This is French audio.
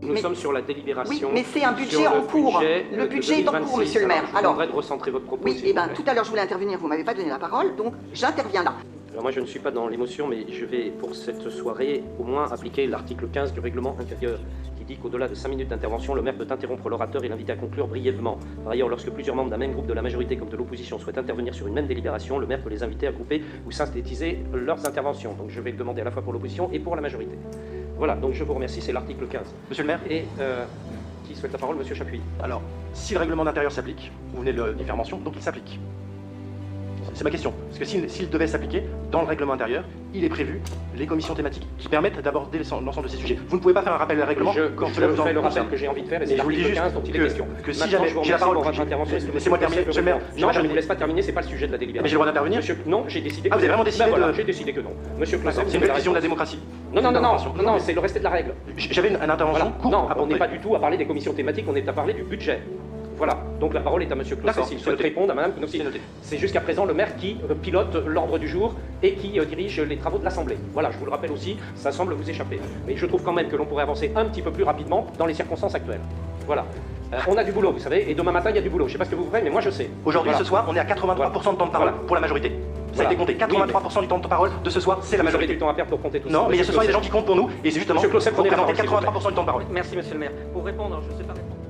Nous sommes sur la délibération. Oui, mais c'est un budget en cours. Le budget est en cours, monsieur le maire. Alors, je voudrais de recentrer votre propos. Oui, tout à l'heure, je voulais intervenir, vous ne m'avez pas donné la parole, donc j'interviens là. Alors moi, je ne suis pas dans l'émotion, mais je vais, pour cette soirée, au moins appliquer l'article 15 du règlement intérieur, qui dit qu'au-delà de 5 minutes d'intervention, le maire peut interrompre l'orateur et l'inviter à conclure brièvement. Par ailleurs, lorsque plusieurs membres d'un même groupe de la majorité comme de l'opposition souhaitent intervenir sur une même délibération, le maire peut les inviter à grouper ou synthétiser leurs interventions. Donc je vais le demander à la fois pour l'opposition et pour la majorité. Voilà, donc je vous remercie, c'est l'article 15. Monsieur le maire. Et qui souhaite la parole, monsieur Chapuis? Alors, si le règlement d'intérieur s'applique, vous venez d'y faire mention, donc il s'applique. C'est ma question. Parce que s'il devait s'appliquer, dans le règlement intérieur, il est prévu les commissions thématiques qui permettent d'aborder l'ensemble de ces sujets. Vous ne pouvez pas faire un rappel au règlement quand cela vous en fais le rappel que j'ai envie de faire, et c'est l'article 15 dont il est question. Que si jamais j'ai la parole, laissez-moi terminer, monsieur le maire. Non, je ne vous laisse pas terminer, c'est pas le sujet de la délibération. Mais j'ai le droit d'intervenir? Non, j'ai décidé que... Ah, vous avez vraiment décidé voilà, j'ai décidé que non. Monsieur Clausen, c'est une belle vision de la démocratie. Non, c'est le respect de la règle. J'avais une intervention courte. Non, on n'est pas du tout à parler des commissions thématiques, on est à parler du budget. Voilà, donc la parole est à monsieur Clausen s'il souhaite répondre à madame Kounossi. C'est jusqu'à présent le maire qui pilote l'ordre du jour et qui dirige les travaux de l'Assemblée. Voilà, je vous le rappelle aussi, ça semble vous échapper. Mais je trouve quand même que l'on pourrait avancer un petit peu plus rapidement dans les circonstances actuelles. Voilà. On a du boulot, vous savez, et demain matin il y a du boulot. Je sais pas ce que vous ferez, mais moi je sais. Aujourd'hui, ce soir, on est à 83% de temps de parole pour la majorité. Ça a été compté. 83% du temps de parole de ce soir, c'est la majorité. Vous avez du temps à perdre pour compter tout ça. Non, mais ce soir, il y a des gens qui comptent pour nous, et c'est justement pour représenter 83% du temps de parole. Merci, monsieur le maire. Pour répondre, je ne sais pas répondre.